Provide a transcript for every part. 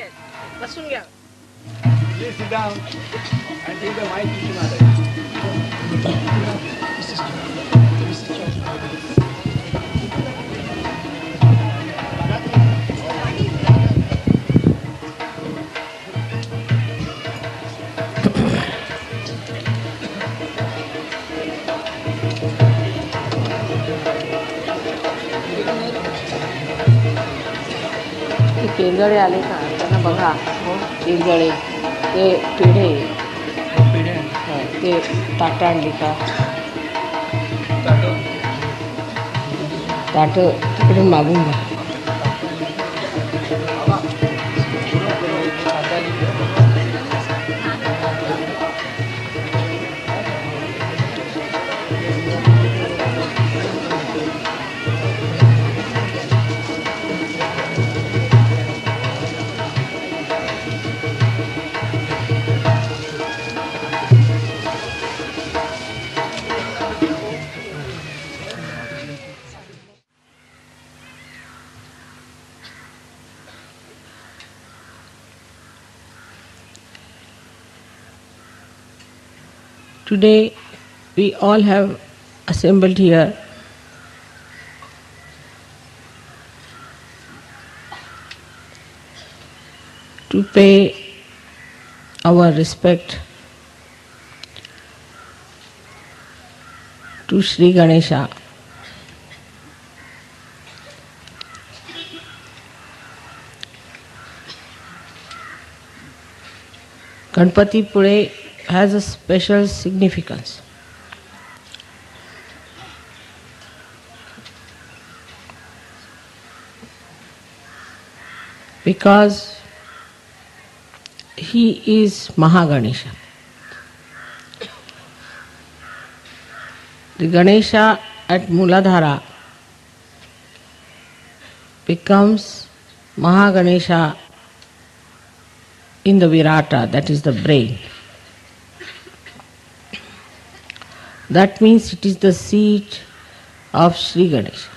आहेत. बसून घ्या. Please sit down and take the mic to Mother. ते केंदळे आले का त्यांना बघा. केंदळे ते पिढे ते ताटं आणली का? ताटं तिकडून मागून घ्या. Today we all have assembled here to pay our respect to Sri Ganesha. Ganpatipule has a special significance. Because he is Mahaganesha. The Ganesha at Muladhara becomes Mahaganesha in the Virata, that is the brain. That means it is the seat of Sri Ganesha.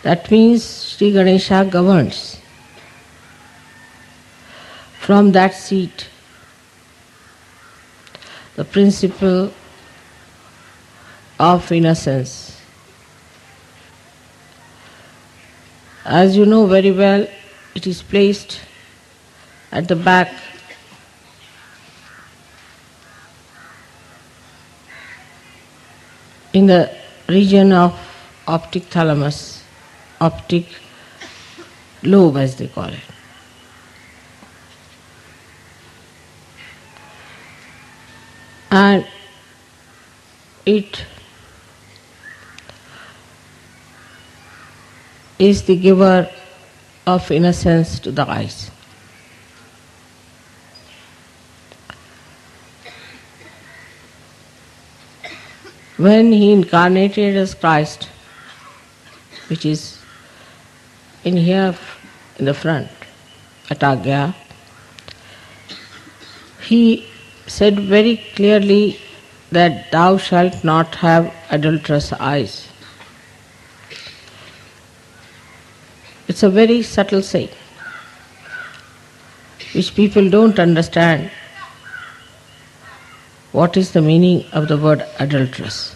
That means Sri Ganesha governs. From that seat, the principle of innocence. As you know very well, it is placed at the back in the region of optic thalamus, optic lobe as they call it. And it is the giver of innocence to the eyes. When he incarnated as Christ, which is in here in the front, at Agya, he said very clearly that thou shalt not have adulterous eyes. It's a very subtle saying, which people don't understand. What is the meaning of the word adulterous?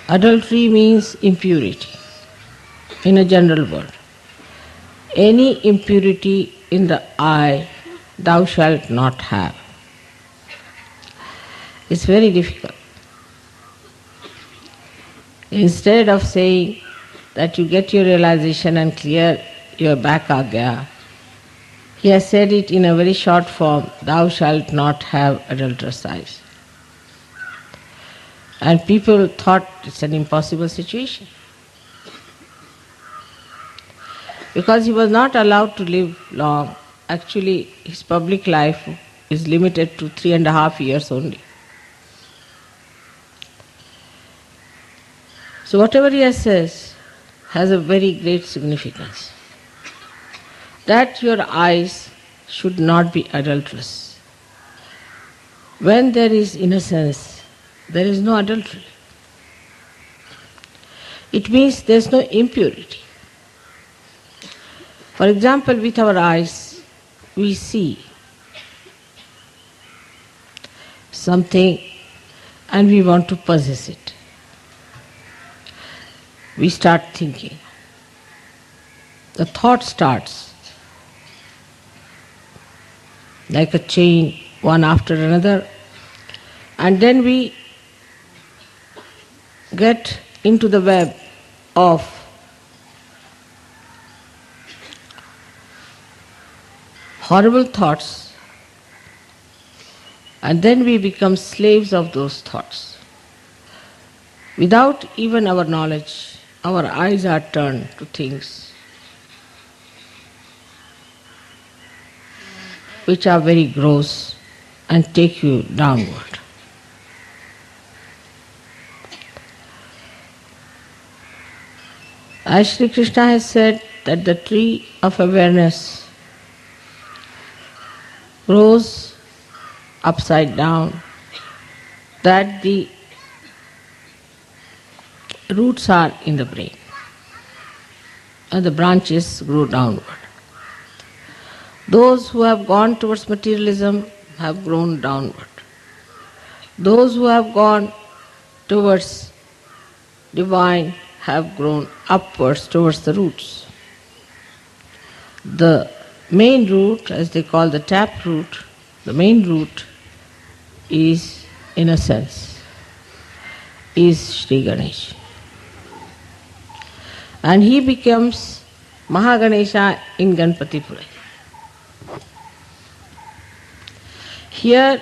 Adultery means impurity in a general word. Any impurity in the eye thou shalt not have. It's very difficult. Instead of saying that you get your realization and clear your back agya, he has said it in a very short form, thou shalt not have adulterous eyes. And people thought it's an impossible situation. Because he was not allowed to live long. Actually, his public life is limited to 3.5 years only. So whatever he says has a very great significance. That your eyes should not be adulterous. When there is innocence, there is no adultery. It means there is no impurity. For example, with our eyes, we see something and we want to possess it. We start thinking. The thought starts like a chain, one after another, and then we get into the web of horrible thoughts, and then we become slaves of those thoughts. Without even our knowledge, our eyes are turned to things which are very gross and take you downward. As Sri Krishna has said that the tree of awareness grows upside down, that the roots are in the brain and the branches grow downward. Those who have gone towards materialism have grown downward. Those who have gone towards divine have grown upwards towards the roots. The main root, as they call the tap root, the main root is, in a sense, is Sri Ganesh. And he becomes Mahaganesha in Ganpatipura. Here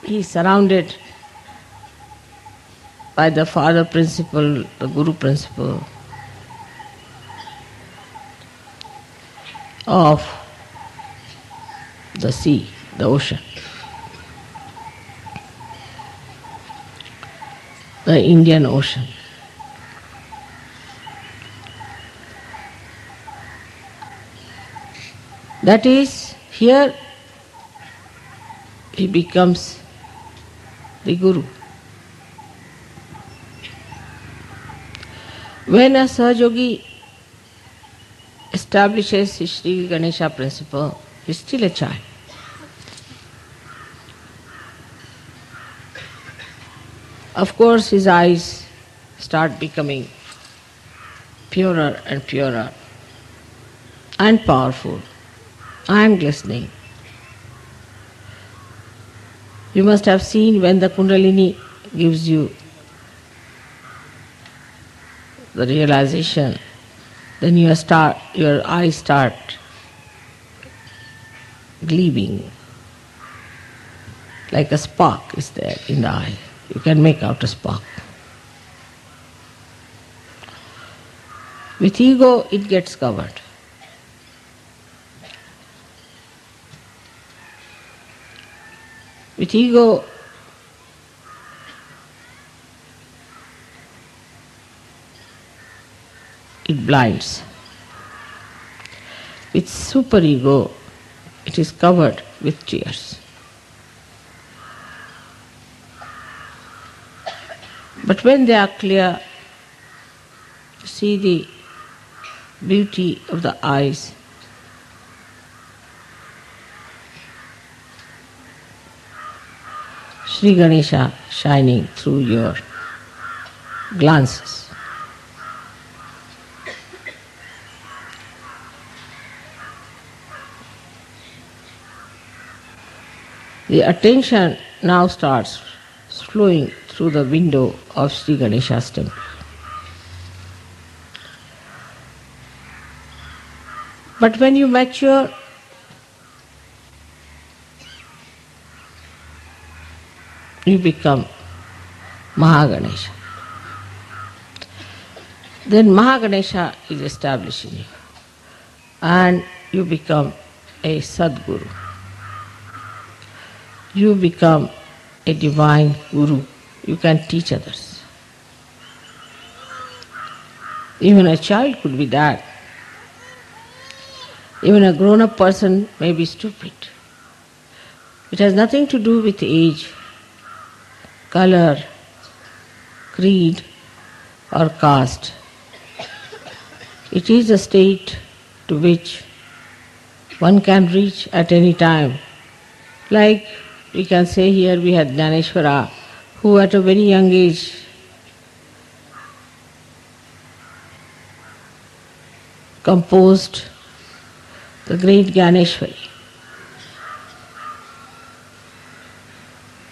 he is surrounded by the father principle, the guru principle of the sea, the ocean, the Indian Ocean. That is, here he becomes the guru. When a Sahajogi establishes his Sri Ganesha principle, he is still a child. Of course, his eyes start becoming purer and purer and powerful and glistening. You must have seen when the Kundalini gives you the realization, then your eyes start gleaming, like a spark is there in the eye. You can make out a spark. With ego, it gets covered. With ego, it blinds. With superego, it is covered with tears. But when they are clear, you see the beauty of the eyes. Sri Ganesha shining through your glances. The attention now starts flowing through the window of Sri Ganesha's temple. But when you mature, you become Mahaganesha. Then Mahaganesha is established in you, and you become a Sadguru. You become a divine guru. You can teach others. Even a child could be that. Even a grown-up person may be stupid. It has nothing to do with age, color, creed, or caste. It is a state to which one can reach at any time. Like we can say here we had Jnaneshwara, who at a very young age composed the great Jnaneshwari.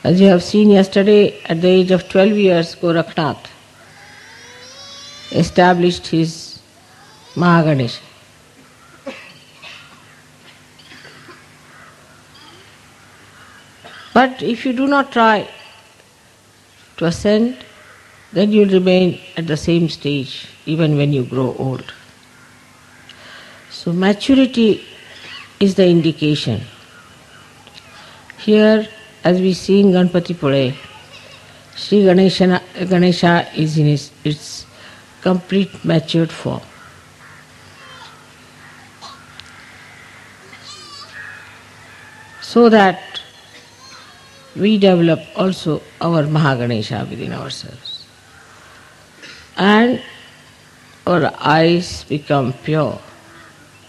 As you have seen yesterday, at the age of 12 years, Gorakhnath established his Mahaganesha. But if you do not try to ascend, then you will remain at the same stage even when you grow old. So maturity is the indication. Here, as we see in Ganpati Pule, Sri Ganesha is in its complete matured form. So that we develop also our Mahaganesha within ourselves. And our eyes become pure,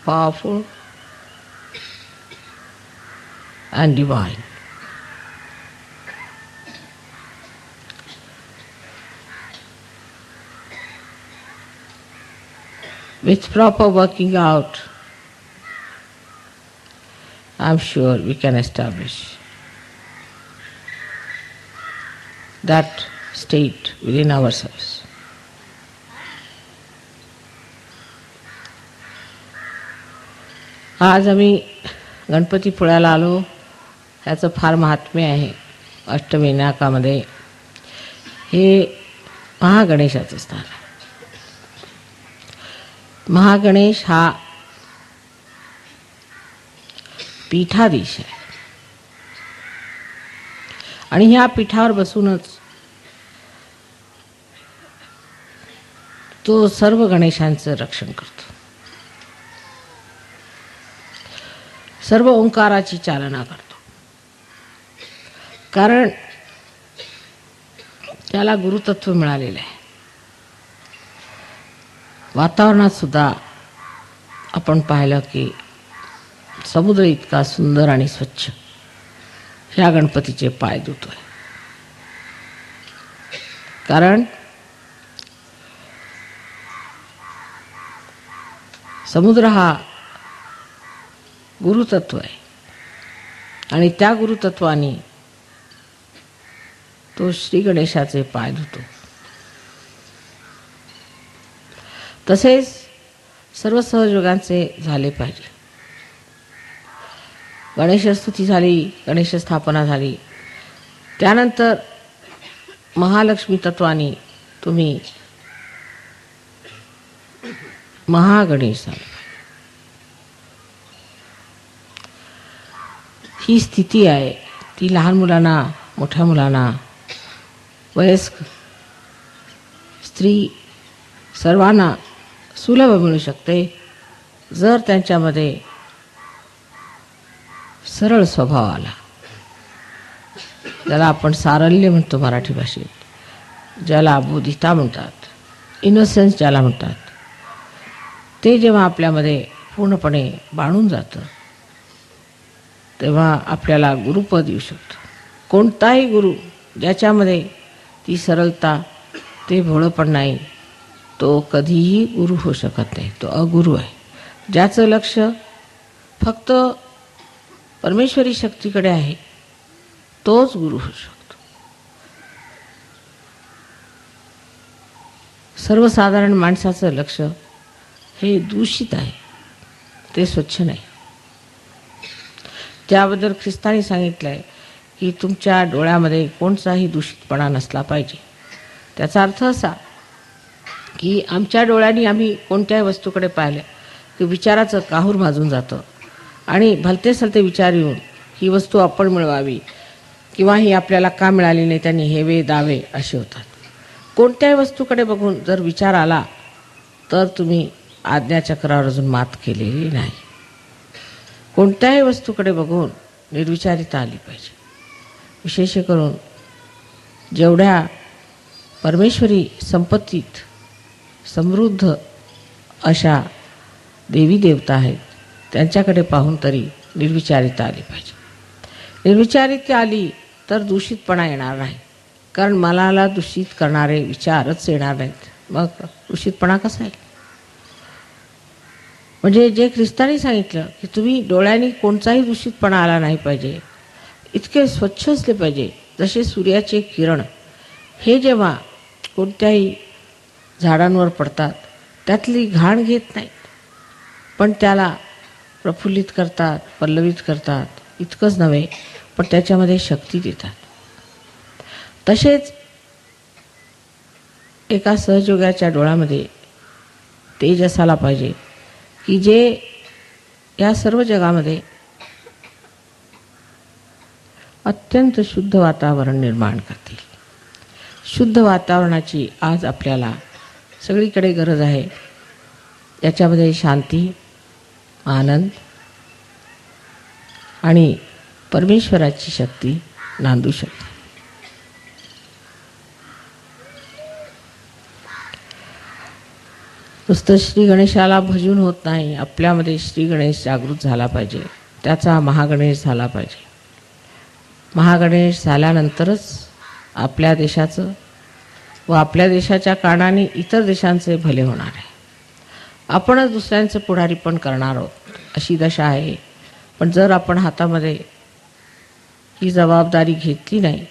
powerful and divine. With proper working out, I am sure we can establish that state within ourselves. आज आम्ही गणपती पुळ्याला आलो, याचं फार महात्म्य आहे. अष्टविनायकामध्ये हे महागणेशाचं स्थान आहे. महागणेश हा पीठाधीश आहे आणि ह्या पीठावर बसूनच तो सर्व गणेशांचं रक्षण करतो. सर्व ओंकाराची चालना करतो. कारण त्याला गुरुतत्व मिळालेलं आहे. वातावरणात सुद्धा आपण पाहिलं की समुद्र इतका सुंदर आणि स्वच्छ ह्या गणपतीचे पाय धुतोय. कारण समुद्र हा गुरुतत्व आहे आणि त्या गुरुतत्वाने तो श्री गणेशाचे पाय धुतो. तसेच सर्व सहयोगांचे झाले पाहिजे. गणेशस्तुती झाली, गणेश स्थापना झाली, त्यानंतर महालक्ष्मी तत्वाने तुम्ही महागणेश झाला. ही स्थिती आहे ती लहान मुलांना, मोठ्या मुलांना, वयस्क स्त्री सर्वांना सुलभ मिळू शकते जर त्यांच्यामध्ये सरळ स्वभाव आला. ज्याला आपण सारल्य म्हणतो मराठी भाषेत, ज्याला बोधिता म्हणतात, इनोसेन्स ज्याला म्हणतात, ते जेव्हा आपल्यामध्ये पूर्णपणे बाणून जातं तेव्हा आपल्याला गुरुपद येऊ शकतं. कोणताही गुरु ज्याच्यामध्ये ती सरलता, ते भोळेपण नाही, तो कधीही गुरु होऊ शकत नाही. तो अगुरू आहे. ज्याचं लक्ष फक्त परमेश्वरी शक्तीकडे आहे तोच गुरु होऊ शकतो. सर्वसाधारण माणसाचं लक्ष हे दूषित आहे, ते स्वच्छ नाही. त्याबद्दल ख्रिस्तानी सांगितलं आहे की तुमच्या डोळ्यामध्ये कोणताही दूषितपणा नसला पाहिजे. त्याचा अर्थ असा की आमच्या डोळ्यांनी आम्ही कोणत्याही वस्तूकडे पाहिलं की विचाराचं काहूर भाजून जातं आणि भलते सलते विचार येऊन ही वस्तू आपण मिळवावी किंवा ही आपल्याला का मिळाली नाही, त्यांनी हेवे दावे असे होतात. कोणत्याही वस्तूकडे बघून जर विचार आला तर तुम्ही आज्ञाचक्रावर अजून मात केलेली नाही. कोणत्याही वस्तूकडे बघून निर्विचारिता आली पाहिजे. विशेष करून जेवढ्या परमेश्वरी संपत्तीत समृद्ध अशा देवी देवता आहेत त्यांच्याकडे पाहून तरी निर्विचारिता आली पाहिजे. निर्विचारिता आली तर दूषितपणा येणार नाही, कारण मनाला दूषित करणारे विचारच येणार नाहीत. मग दूषितपणा कसा येईल? म्हणजे जे ख्रिस्तानी सांगितलं की तुम्ही डोळ्यांनी कोणताही दूषितपणा आला नाही पाहिजे, इतके स्वच्छ असले पाहिजे जसे सूर्याचे किरण हे जेव्हा कोणत्याही झाडांवर पडतात त्यातली घाण घेत नाहीत, पण त्याला प्रफुल्लित करतात, पल्लवित करतात. इतकंच नव्हे, पण त्याच्यामध्ये शक्ती देतात. तसेच एका सहयोगाच्या डोळ्यामध्ये तेज असायला पाहिजे की जे या सर्व जगामध्ये अत्यंत शुद्ध वातावरण निर्माण करतील. शुद्ध वातावरणाची आज आपल्याला सगळीकडे गरज आहे. याच्यामध्ये शांती, आनंद आणि परमेश्वराची शक्ती नांदू शकते. नुसतं श्री गणेशाला भजून होत नाही, आपल्यामध्ये श्री गणेश जागृत झाला पाहिजे, त्याचा महागणेश झाला पाहिजे. महागणेश झाल्यानंतरच आपल्या देशाचं व आपल्या देशाच्या कारणाने इतर देशांचे भले होणार आहे. आपणच दुसऱ्यांचं पुढारी पण करणार आहोत अशी दशा आहे. पण जर आपण हातामध्ये ही जबाबदारी घेतली नाही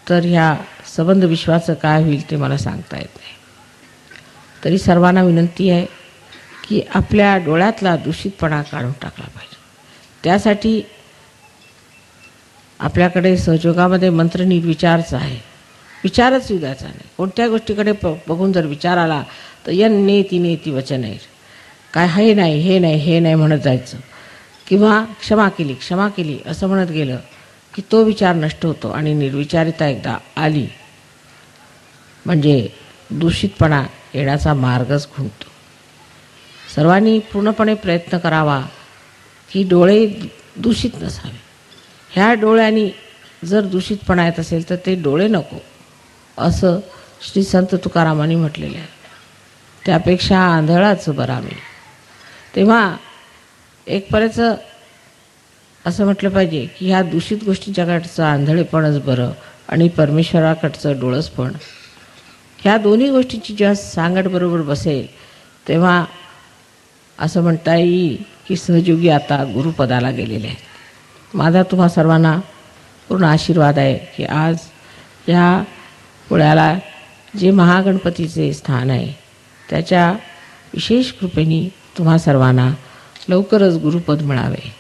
तर ह्या संबंध विश्वाचं काय होईल ते मला सांगता येत नाही. तरी सर्वांना विनंती आहे की आपल्या डोळ्यातला दूषितपणा काढून टाकला पाहिजे. त्यासाठी आपल्याकडे सहयोगामध्ये मंत्र निर्विचारचा आहे. विचारच येऊ द्यायचा नाही. कोणत्या गोष्टीकडे बघून जर विचार आला तर नेती नेती वचन आहे, काय हे नाही हे नाही हे नाही म्हणत जायचं, किंवा क्षमा केली असं म्हणत गेलं की तो विचार नष्ट होतो आणि निर्विचारिता एकदा आली म्हणजे दूषितपणा येण्याचा मार्गच खुंटतो. सर्वांनी पूर्णपणे प्रयत्न करावा की डोळे दूषित नसावे. ह्या डोळ्यांनी जर दूषितपणा येत असेल तर ते डोळे नको असं श्री संत तुकारामांनी म्हटलेलं आहे. त्यापेक्षा आंधळाच बरा मी. तेव्हा एक बरेचं असं म्हटलं पाहिजे की ह्या दूषित गोष्टींच्याकडचं आंधळेपणच बरं आणि परमेश्वराकडचं डोळस पण. ह्या दोन्ही गोष्टींची जेव्हा सांगड बरोबर बसेल तेव्हा असं म्हणता येईल की सहयोगी आता गुरुपदाला गेलेले आहेत. माझा तुम्हा सर्वांना पूर्ण आशीर्वाद आहे की आज या पुण्याला जे महागणपतीचे स्थान आहे त्याच्या विशेष कृपेने तुम्हा सर्वांना लवकरच गुरुपद मिळावे.